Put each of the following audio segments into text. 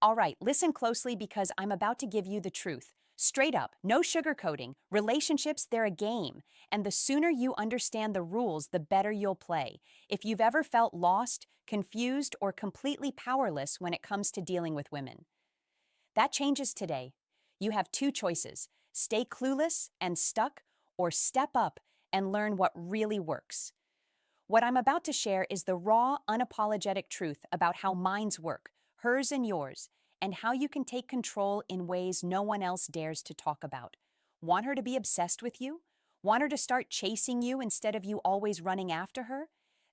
All right, listen closely because I'm about to give you the truth. Straight up, no sugarcoating. Relationships, they're a game. And the sooner you understand the rules, the better you'll play. If you've ever felt lost, confused, or completely powerless when it comes to dealing with women, that changes today. You have two choices: stay clueless and stuck, or step up and learn what really works. What I'm about to share is the raw, unapologetic truth about how minds work, hers and yours, and how you can take control in ways no one else dares to talk about. Want her to be obsessed with you? Want her to start chasing you instead of you always running after her?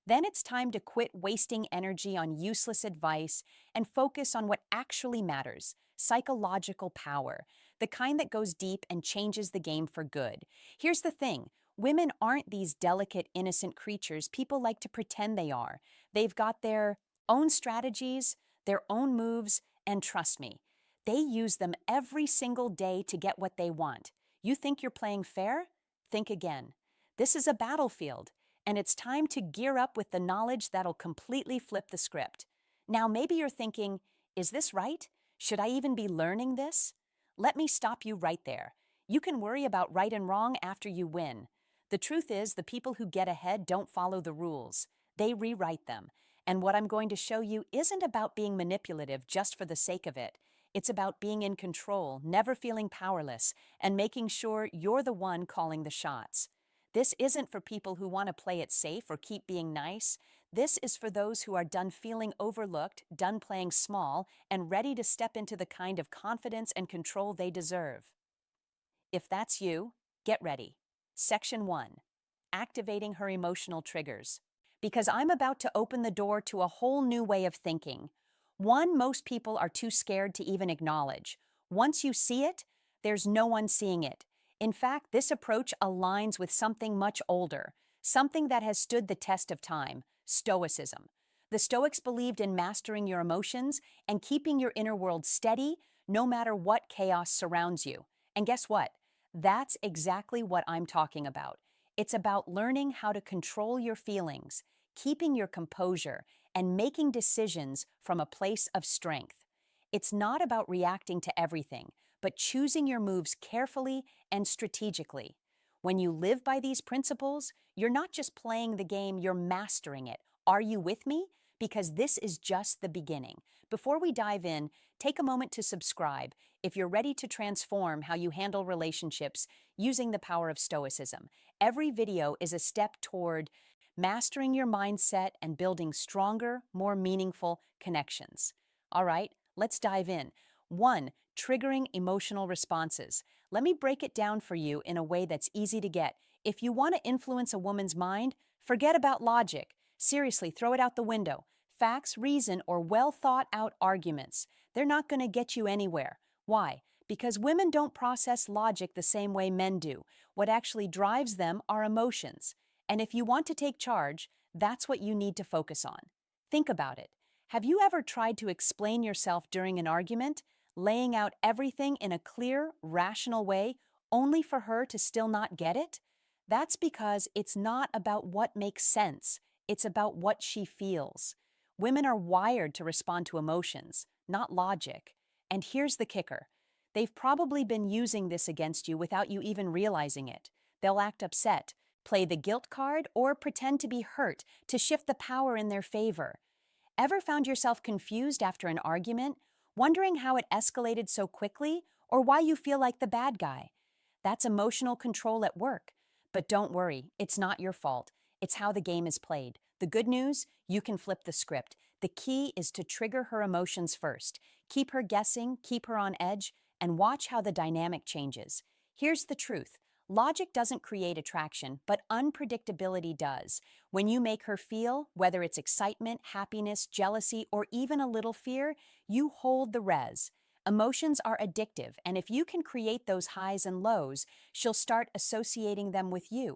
Then it's time to quit wasting energy on useless advice and focus on what actually matters: psychological power, the kind that goes deep and changes the game for good. Here's the thing: women aren't these delicate, innocent creatures people like to pretend they are. They've got their own strategies, their own moves, and trust me, they use them every single day to get what they want. You think you're playing fair? Think again. This is a battlefield, and it's time to gear up with the knowledge that'll completely flip the script. Now, maybe you're thinking, is this right? Should I even be learning this? Let me stop you right there. You can worry about right and wrong after you win. The truth is, the people who get ahead don't follow the rules. They rewrite them. And what I'm going to show you isn't about being manipulative just for the sake of it. It's about being in control, never feeling powerless, and making sure you're the one calling the shots. This isn't for people who want to play it safe or keep being nice. This is for those who are done feeling overlooked, done playing small, and ready to step into the kind of confidence and control they deserve. If that's you, get ready. Section 1. Activating her emotional triggers. Because I'm about to open the door to a whole new way of thinking. One most people are too scared to even acknowledge. Once you see it, there's no one seeing it. In fact, this approach aligns with something much older, something that has stood the test of time: Stoicism. The Stoics believed in mastering your emotions and keeping your inner world steady no matter what chaos surrounds you. And guess what? That's exactly what I'm talking about. It's about learning how to control your feelings, keeping your composure, and making decisions from a place of strength. It's not about reacting to everything, but choosing your moves carefully and strategically. When you live by these principles, you're not just playing the game, you're mastering it. Are you with me? Because this is just the beginning. Before we dive in, take a moment to subscribe if you're ready to transform how you handle relationships using the power of Stoicism. Every video is a step toward mastering your mindset and building stronger, more meaningful connections. All right, let's dive in. 1. Triggering emotional responses. Let me break it down for you in a way that's easy to get. If you want to influence a woman's mind, forget about logic. Seriously, throw it out the window. Facts, reason, or well-thought-out arguments, they're not going to get you anywhere. Why? Because women don't process logic the same way men do. What actually drives them are emotions. And if you want to take charge, that's what you need to focus on. Think about it. Have you ever tried to explain yourself during an argument, laying out everything in a clear, rational way, only for her to still not get it? That's because it's not about what makes sense. It's about what she feels. Women are wired to respond to emotions, not logic. And here's the kicker: they've probably been using this against you without you even realizing it. They'll act upset, play the guilt card, or pretend to be hurt to shift the power in their favor. Ever found yourself confused after an argument, wondering how it escalated so quickly, or why you feel like the bad guy? That's emotional control at work. But don't worry, it's not your fault. It's how the game is played. The good news: you can flip the script. The key is to trigger her emotions first. Keep her guessing, keep her on edge, and watch how the dynamic changes. Here's the truth: logic doesn't create attraction, but unpredictability does. When you make her feel, whether it's excitement, happiness, jealousy, or even a little fear, you hold the res. Emotions are addictive, and if you can create those highs and lows, she'll start associating them with you.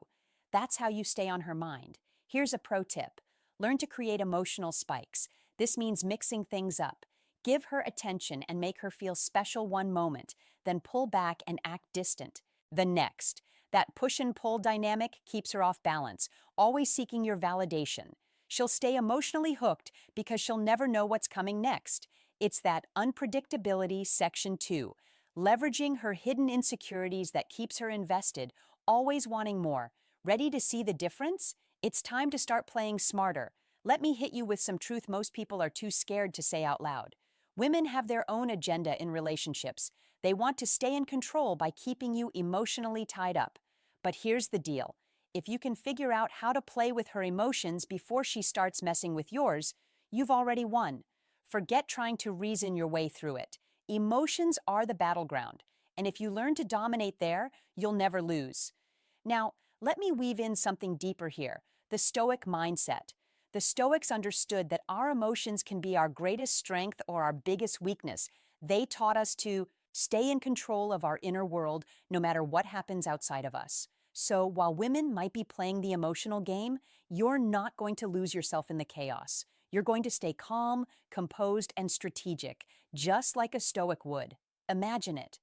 That's how you stay on her mind. Here's a pro tip: learn to create emotional spikes. This means mixing things up. Give her attention and make her feel special one moment, then pull back and act distant the next. That push and pull dynamic keeps her off balance, always seeking your validation. She'll stay emotionally hooked because she'll never know what's coming next. It's that unpredictability section 2, leveraging her hidden insecurities that keeps her invested, always wanting more. Ready to see the difference? It's time to start playing smarter. Let me hit you with some truth most people are too scared to say out loud. Women have their own agenda in relationships. They want to stay in control by keeping you emotionally tied up. But here's the deal. If you can figure out how to play with her emotions before she starts messing with yours, you've already won. Forget trying to reason your way through it. Emotions are the battleground, and if you learn to dominate there, you'll never lose. Now, let me weave in something deeper here, the Stoic mindset. The Stoics understood that our emotions can be our greatest strength or our biggest weakness. They taught us to stay in control of our inner world no matter what happens outside of us. So while women might be playing the emotional game, you're not going to lose yourself in the chaos. You're going to stay calm, composed, and strategic, just like a Stoic would. Imagine it.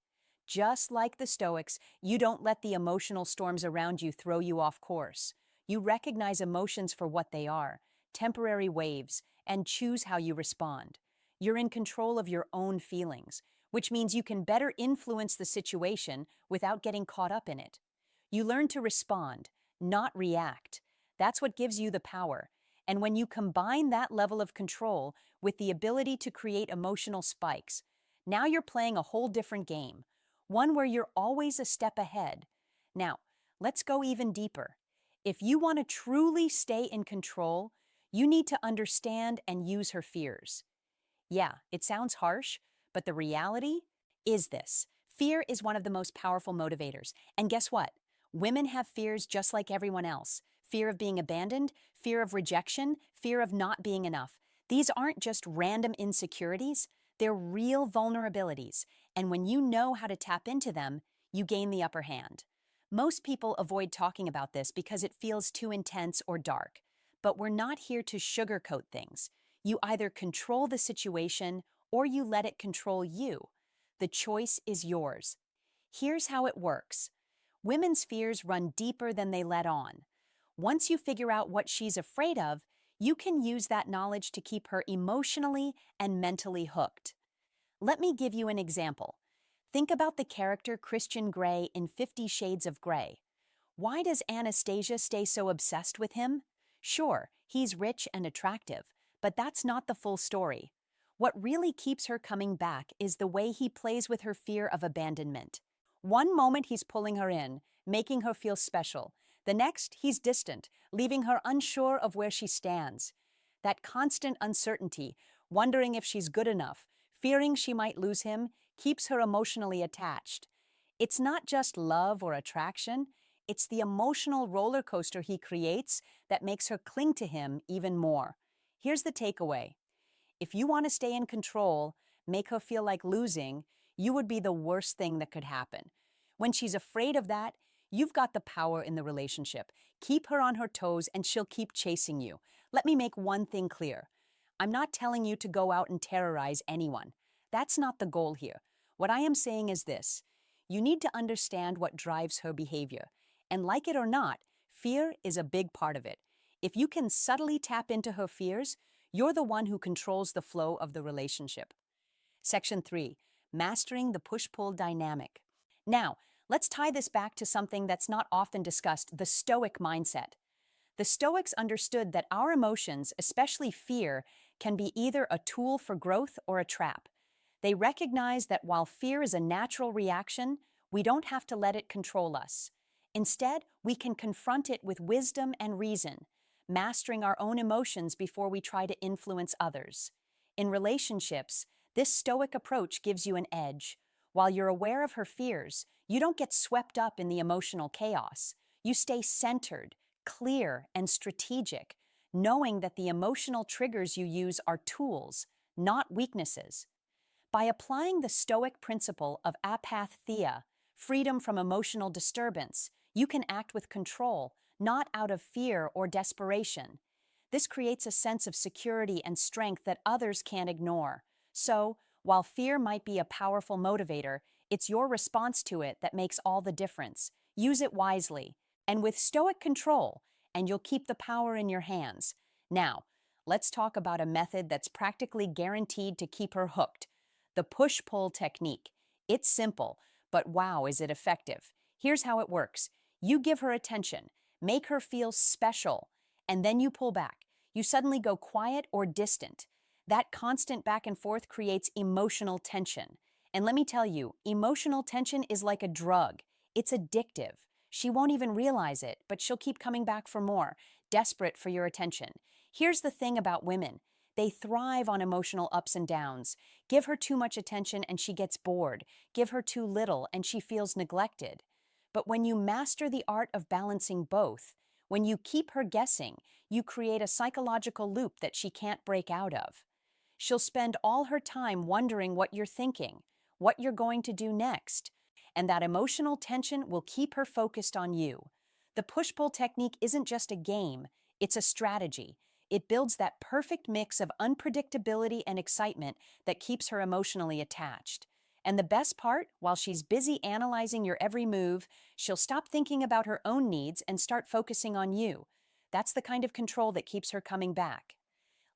Just like the Stoics, you don't let the emotional storms around you throw you off course. You recognize emotions for what they are, temporary waves, and choose how you respond. You're in control of your own feelings, which means you can better influence the situation without getting caught up in it. You learn to respond, not react. That's what gives you the power. And when you combine that level of control with the ability to create emotional spikes, now you're playing a whole different game, one where you're always a step ahead. Now, let's go even deeper. If you want to truly stay in control, you need to understand and use her fears. Yeah, it sounds harsh, but the reality is this. Fear is one of the most powerful motivators. And guess what? Women have fears just like everyone else. Fear of being abandoned, fear of rejection, fear of not being enough. These aren't just random insecurities, they're real vulnerabilities. And when you know how to tap into them, you gain the upper hand. Most people avoid talking about this because it feels too intense or dark. But we're not here to sugarcoat things. You either control the situation or you let it control you. The choice is yours. Here's how it works. Women's fears run deeper than they let on. Once you figure out what she's afraid of, you can use that knowledge to keep her emotionally and mentally hooked. Let me give you an example. Think about the character Christian Grey in 50 Shades of Grey. Why does Anastasia stay so obsessed with him? Sure, he's rich and attractive, but that's not the full story. What really keeps her coming back is the way he plays with her fear of abandonment. One moment he's pulling her in, making her feel special. The next, he's distant, leaving her unsure of where she stands. That constant uncertainty, wondering if she's good enough, fearing she might lose him, keeps her emotionally attached. It's not just love or attraction, it's the emotional roller coaster he creates that makes her cling to him even more. Here's the takeaway. If you want to stay in control, make her feel like losing, you would be the worst thing that could happen. When she's afraid of that, you've got the power in the relationship. Keep her on her toes and she'll keep chasing you. Let me make one thing clear. I'm not telling you to go out and terrorize anyone. That's not the goal here. What I am saying is this. You need to understand what drives her behavior. And like it or not, fear is a big part of it. If you can subtly tap into her fears, you're the one who controls the flow of the relationship. Section 3. Mastering the push-pull dynamic. Now, let's tie this back to something that's not often discussed, the Stoic mindset. The Stoics understood that our emotions, especially fear, can be either a tool for growth or a trap. They recognize that while fear is a natural reaction, we don't have to let it control us. Instead, we can confront it with wisdom and reason, mastering our own emotions before we try to influence others. In relationships, this Stoic approach gives you an edge. While you're aware of her fears, you don't get swept up in the emotional chaos. You stay centered, clear, and strategic, knowing that the emotional triggers you use are tools, not weaknesses. By applying the Stoic principle of apatheia, freedom from emotional disturbance, you can act with control, not out of fear or desperation. This creates a sense of security and strength that others can't ignore. So, while fear might be a powerful motivator, it's your response to it that makes all the difference. Use it wisely, and with Stoic control, and you'll keep the power in your hands. Now, let's talk about a method that's practically guaranteed to keep her hooked: the push-pull technique. It's simple, but wow, is it effective. Here's how it works. You give her attention, make her feel special, and then you pull back. You suddenly go quiet or distant. That constant back and forth creates emotional tension. And let me tell you, emotional tension is like a drug. It's addictive. She won't even realize it, but she'll keep coming back for more, desperate for your attention. Here's the thing about women: they thrive on emotional ups and downs. Give her too much attention and she gets bored. Give her too little and she feels neglected. But when you master the art of balancing both, when you keep her guessing, you create a psychological loop that she can't break out of. She'll spend all her time wondering what you're thinking, what you're going to do next, and that emotional tension will keep her focused on you. The push-pull technique isn't just a game, it's a strategy. It builds that perfect mix of unpredictability and excitement that keeps her emotionally attached. And the best part, while she's busy analyzing your every move, she'll stop thinking about her own needs and start focusing on you. That's the kind of control that keeps her coming back.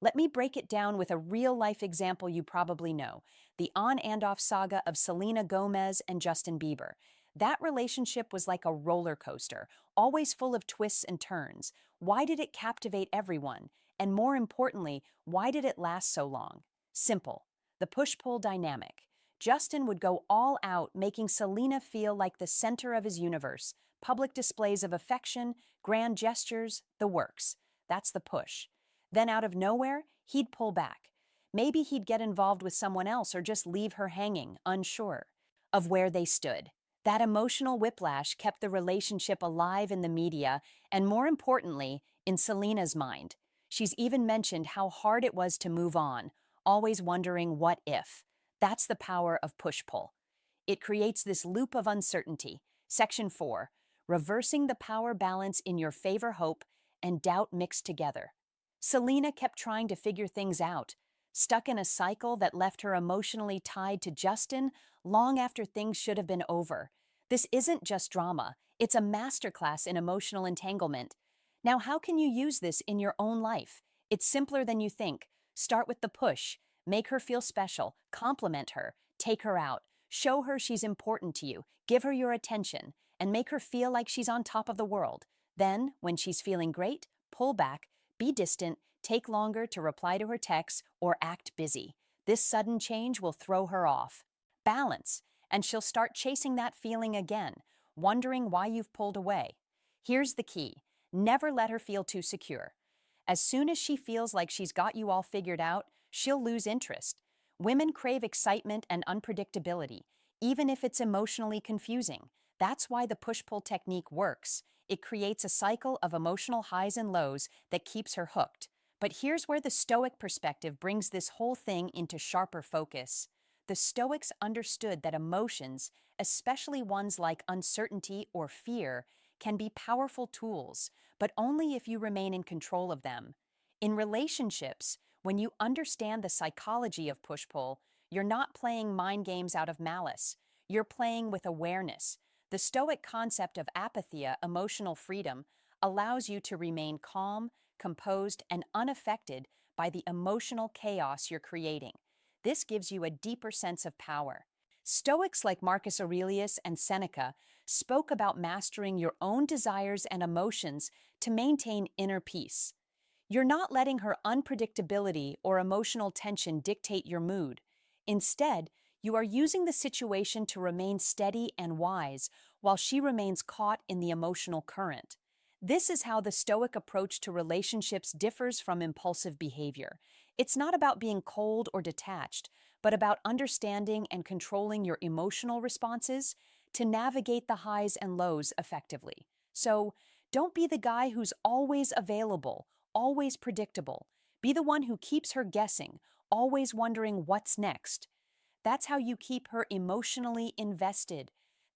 Let me break it down with a real-life example you probably know: the on and off saga of Selena Gomez and Justin Bieber. That relationship was like a roller coaster, always full of twists and turns. Why did it captivate everyone? And more importantly, why did it last so long? Simple: the push-pull dynamic. Justin would go all out, making Selena feel like the center of his universe. Public displays of affection, grand gestures, the works. That's the push. Then out of nowhere, he'd pull back. Maybe he'd get involved with someone else or just leave her hanging, unsure of where they stood. That emotional whiplash kept the relationship alive in the media and, more importantly, in Selena's mind. She's even mentioned how hard it was to move on, always wondering what if. That's the power of push-pull. It creates this loop of uncertainty. Section 4: reversing the power balance in your favor. Hope and doubt mixed together. Selena kept trying to figure things out, stuck in a cycle that left her emotionally tied to Justin long after things should have been over. This isn't just drama, it's a masterclass in emotional entanglement. Now, how can you use this in your own life? It's simpler than you think. Start with the push. Make her feel special, compliment her, take her out, show her she's important to you, give her your attention, and make her feel like she's on top of the world. Then, when she's feeling great, pull back, be distant, take longer to reply to her texts, or act busy. This sudden change will throw her off balance, and she'll start chasing that feeling again, wondering why you've pulled away. Here's the key: never let her feel too secure. As soon as she feels like she's got you all figured out, she'll lose interest. Women crave excitement and unpredictability, even if it's emotionally confusing. That's why the push-pull technique works. It creates a cycle of emotional highs and lows that keeps her hooked. But here's where the Stoic perspective brings this whole thing into sharper focus. The Stoics understood that emotions, especially ones like uncertainty or fear, can be powerful tools, but only if you remain in control of them. In relationships, when you understand the psychology of push-pull, you're not playing mind games out of malice. You're playing with awareness. The Stoic concept of apatheia, emotional freedom, allows you to remain calm, composed, and unaffected by the emotional chaos you're creating. This gives you a deeper sense of power. Stoics like Marcus Aurelius and Seneca spoke about mastering your own desires and emotions to maintain inner peace. You're not letting her unpredictability or emotional tension dictate your mood. Instead, you are using the situation to remain steady and wise while she remains caught in the emotional current. This is how the Stoic approach to relationships differs from impulsive behavior. It's not about being cold or detached, but about understanding and controlling your emotional responses to navigate the highs and lows effectively. So, don't be the guy who's always available, always predictable. Be the one who keeps her guessing, always wondering what's next. That's how you keep her emotionally invested.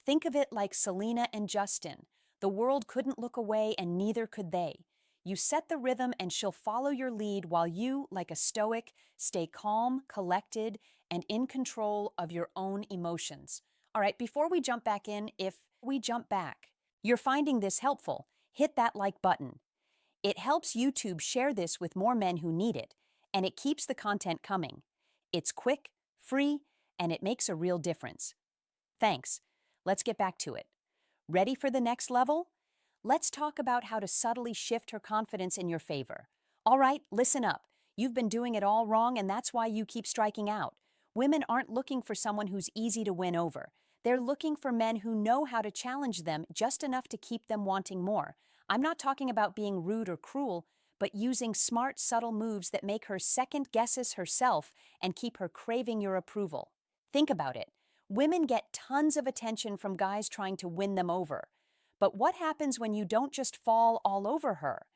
Think of it like Selena and Justin. The world couldn't look away and neither could they. You set the rhythm and she'll follow your lead while you, like a Stoic, stay calm, collected, and in control of your own emotions. All right, before we jump back in, if we jump back, you're finding this helpful, hit that like button. It helps YouTube share this with more men who need it, and it keeps the content coming. It's quick, free, and it makes a real difference. Thanks. Let's get back to it. Ready for the next level? Let's talk about how to subtly shift her confidence in your favor. All right, listen up. You've been doing it all wrong, and that's why you keep striking out. Women aren't looking for someone who's easy to win over. They're looking for men who know how to challenge them just enough to keep them wanting more. I'm not talking about being rude or cruel, but using smart, subtle moves that make her second guesses herself and keep her craving your approval. Think about it. Women get tons of attention from guys trying to win them over. But what happens when you don't just fall all over her?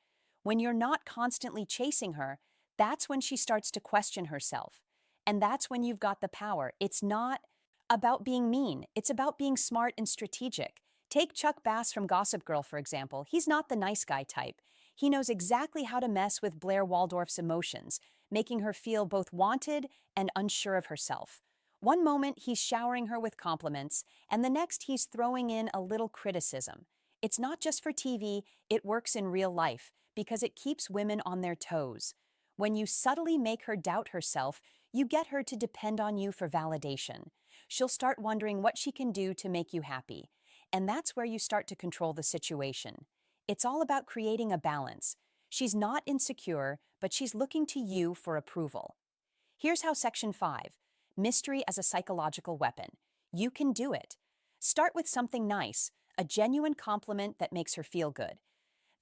When you're not constantly chasing her, that's when she starts to question herself. And that's when you've got the power. It's not about being mean, it's about being smart and strategic. Take Chuck Bass from Gossip Girl, for example. He's not the nice guy type. He knows exactly how to mess with Blair Waldorf's emotions, making her feel both wanted and unsure of herself. One moment he's showering her with compliments, and the next he's throwing in a little criticism. It's not just for TV, it works in real life because it keeps women on their toes. When you subtly make her doubt herself, you get her to depend on you for validation. She'll start wondering what she can do to make you happy. And that's where you start to control the situation. It's all about creating a balance. She's not insecure, but she's looking to you for approval. Here's how Section 5, Mystery as a Psychological Weapon. You can do it. Start with something nice, a genuine compliment that makes her feel good.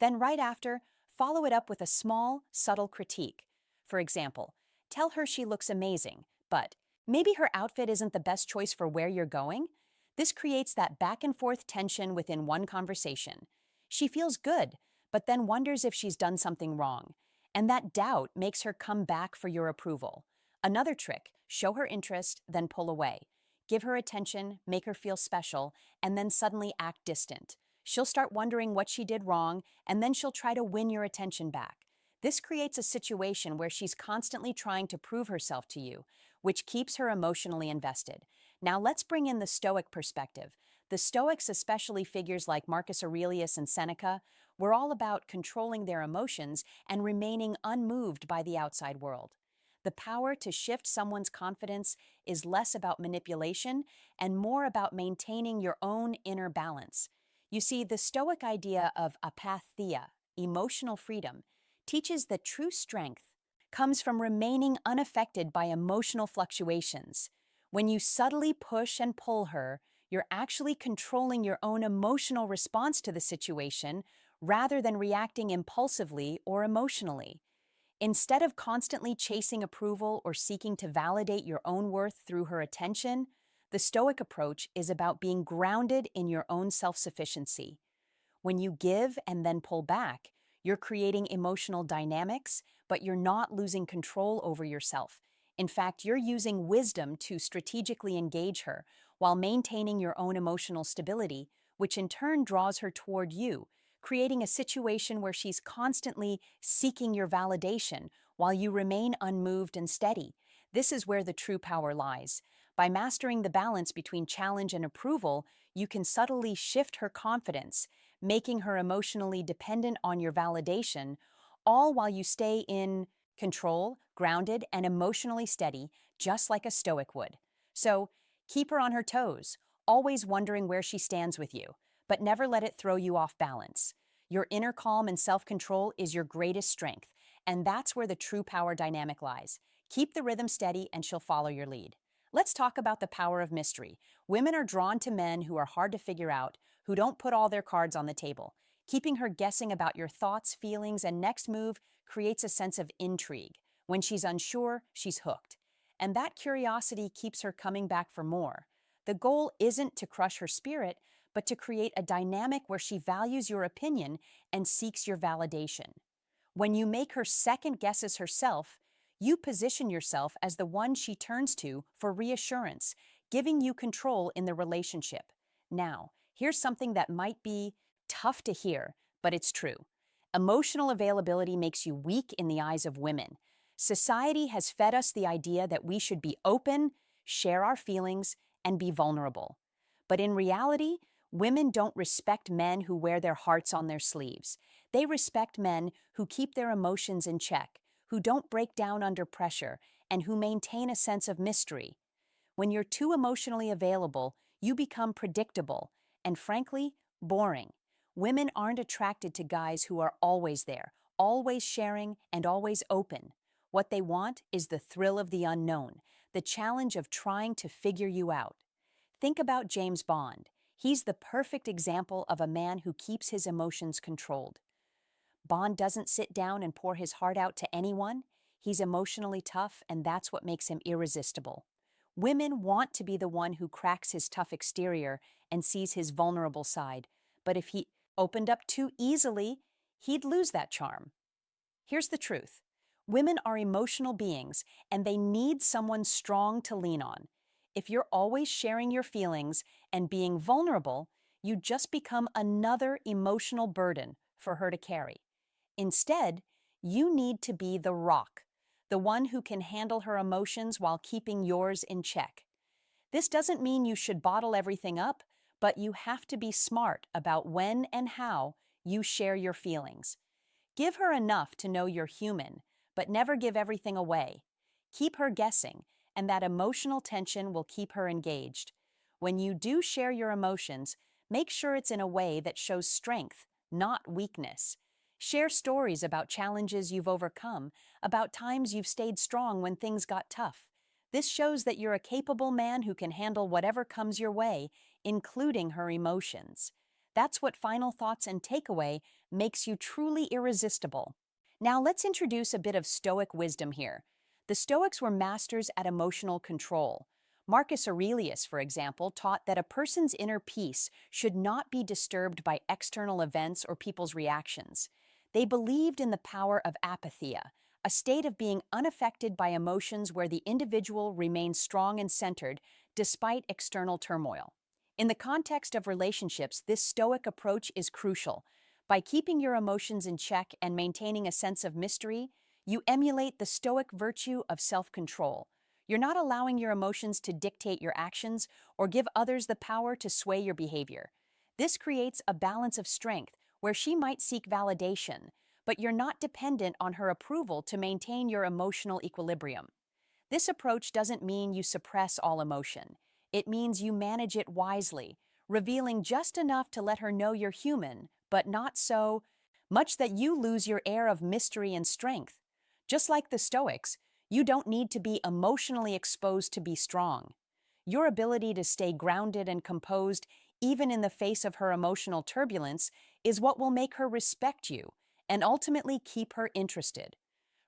Then right after, follow it up with a small, subtle critique. For example, tell her she looks amazing, but maybe her outfit isn't the best choice for where you're going. This creates that back and forth tension within one conversation. She feels good, but then wonders if she's done something wrong. And that doubt makes her come back for your approval. Another trick, show her interest, then pull away. Give her attention, make her feel special, and then suddenly act distant. She'll start wondering what she did wrong, and then she'll try to win your attention back. This creates a situation where she's constantly trying to prove herself to you, which keeps her emotionally invested. Now let's bring in the Stoic perspective. The Stoics, especially figures like Marcus Aurelius and Seneca, were all about controlling their emotions and remaining unmoved by the outside world. The power to shift someone's confidence is less about manipulation and more about maintaining your own inner balance. You see, the Stoic idea of apatheia, emotional freedom, teaches that true strength comes from remaining unaffected by emotional fluctuations. When you subtly push and pull her, you're actually controlling your own emotional response to the situation rather than reacting impulsively or emotionally. Instead of constantly chasing approval or seeking to validate your own worth through her attention, the Stoic approach is about being grounded in your own self-sufficiency. When you give and then pull back, you're creating emotional dynamics, but you're not losing control over yourself. In fact, you're using wisdom to strategically engage her while maintaining your own emotional stability, which in turn draws her toward you, creating a situation where she's constantly seeking your validation while you remain unmoved and steady. This is where the true power lies. By mastering the balance between challenge and approval, you can subtly shift her confidence, making her emotionally dependent on your validation, all while you stay in control, grounded, and emotionally steady, just like a Stoic would. So, keep her on her toes, always wondering where she stands with you, but never let it throw you off balance. Your inner calm and self-control is your greatest strength, and that's where the true power dynamic lies. Keep the rhythm steady and she'll follow your lead. Let's talk about the power of mystery. Women are drawn to men who are hard to figure out, who don't put all their cards on the table. Keeping her guessing about your thoughts, feelings, and next move creates a sense of intrigue. When she's unsure, she's hooked. And that curiosity keeps her coming back for more. The goal isn't to crush her spirit, but to create a dynamic where she values your opinion and seeks your validation. When you make her second guesses herself, you position yourself as the one she turns to for reassurance, giving you control in the relationship. Now, here's something that might be tough to hear, but it's true. Emotional availability makes you weak in the eyes of women. Society has fed us the idea that we should be open, share our feelings, and be vulnerable. But in reality, Women don't respect men who wear their hearts on their sleeves. They respect men who keep their emotions in check, who don't break down under pressure, and who maintain a sense of mystery. When you're too emotionally available, you become predictable and, frankly, boring. Women aren't attracted to guys who are always there, always sharing, and always open. What they want is the thrill of the unknown, the challenge of trying to figure you out. Think about James Bond. He's the perfect example of a man who keeps his emotions controlled. Bond doesn't sit down and pour his heart out to anyone. He's emotionally tough, and that's what makes him irresistible. Women want to be the one who cracks his tough exterior and sees his vulnerable side. But if he opened up too easily, he'd lose that charm. Here's the truth. Women are emotional beings, and they need someone strong to lean on. If you're always sharing your feelings and being vulnerable, you just become another emotional burden for her to carry. Instead, you need to be the rock, the one who can handle her emotions while keeping yours in check. This doesn't mean you should bottle everything up, but you have to be smart about when and how you share your feelings. Give her enough to know you're human, but never give everything away. Keep her guessing, and that emotional tension will keep her engaged. When you do share your emotions, make sure it's in a way that shows strength, not weakness. Share stories about challenges you've overcome, about times you've stayed strong when things got tough. This shows that you're a capable man who can handle whatever comes your way, including her emotions. That's what final thoughts and takeaway makes you truly irresistible. Now let's introduce a bit of Stoic wisdom here. The Stoics were masters at emotional control. Marcus Aurelius, for example, taught that a person's inner peace should not be disturbed by external events or people's reactions. They believed in the power of apatheia, a state of being unaffected by emotions where the individual remains strong and centered despite external turmoil. In the context of relationships, this Stoic approach is crucial. By keeping your emotions in check and maintaining a sense of mystery, you emulate the Stoic virtue of self-control. You're not allowing your emotions to dictate your actions or give others the power to sway your behavior. This creates a balance of strength where she might seek validation, but you're not dependent on her approval to maintain your emotional equilibrium. This approach doesn't mean you suppress all emotion. It means you manage it wisely, revealing just enough to let her know you're human, but not so much that you lose your air of mystery and strength. Just like the Stoics, you don't need to be emotionally exposed to be strong. Your ability to stay grounded and composed, even in the face of her emotional turbulence, is what will make her respect you and ultimately keep her interested.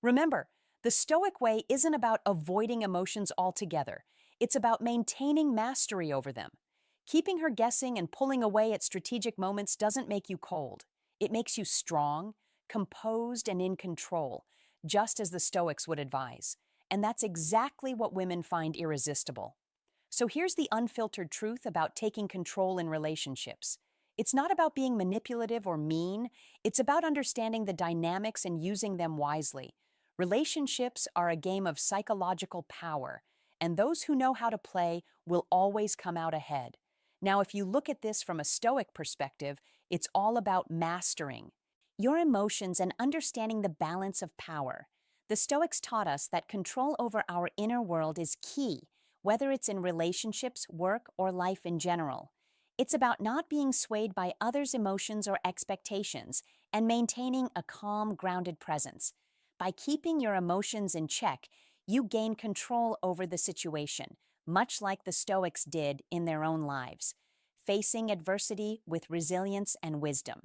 Remember, the Stoic way isn't about avoiding emotions altogether. It's about maintaining mastery over them. Keeping her guessing and pulling away at strategic moments doesn't make you cold. It makes you strong, composed, and in control, just as the Stoics would advise. And that's exactly what women find irresistible. So here's the unfiltered truth about taking control in relationships. It's not about being manipulative or mean. It's about understanding the dynamics and using them wisely. Relationships are a game of psychological power, and those who know how to play will always come out ahead. Now, if you look at this from a Stoic perspective, it's all about mastering your emotions and understanding the balance of power. The Stoics taught us that control over our inner world is key, whether it's in relationships, work, or life in general. It's about not being swayed by others' emotions or expectations and maintaining a calm, grounded presence. By keeping your emotions in check, you gain control over the situation, much like the Stoics did in their own lives, facing adversity with resilience and wisdom.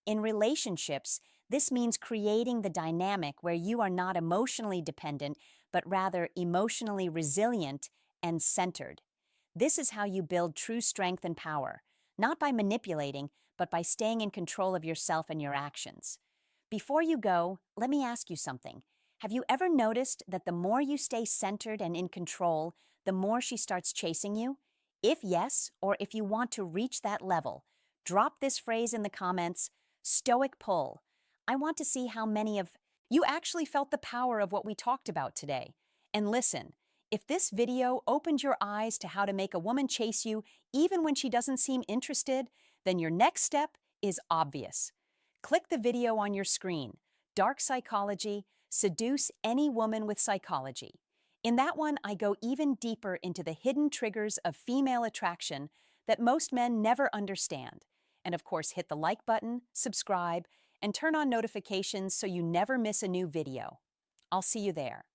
In relationships, this means creating the dynamic where you are not emotionally dependent, but rather emotionally resilient and centered. This is how you build true strength and power, not by manipulating, but by staying in control of yourself and your actions. Before you go, let me ask you something. Have you ever noticed that the more you stay centered and in control, the more she starts chasing you? If yes, or if you want to reach that level, drop this phrase in the comments, Stoic pull. I want to see how many of you actually felt the power of what we talked about today. And listen, If this video opened your eyes to how to make a woman chase you even when she doesn't seem interested, then your next step is obvious. Click the video on your screen, Dark Psychology, Seduce Any Woman with Psychology. In that one, I go even deeper into the hidden triggers of female attraction that most men never understand. And of course, hit the like button, subscribe, and turn on notifications so you never miss a new video. I'll see you there.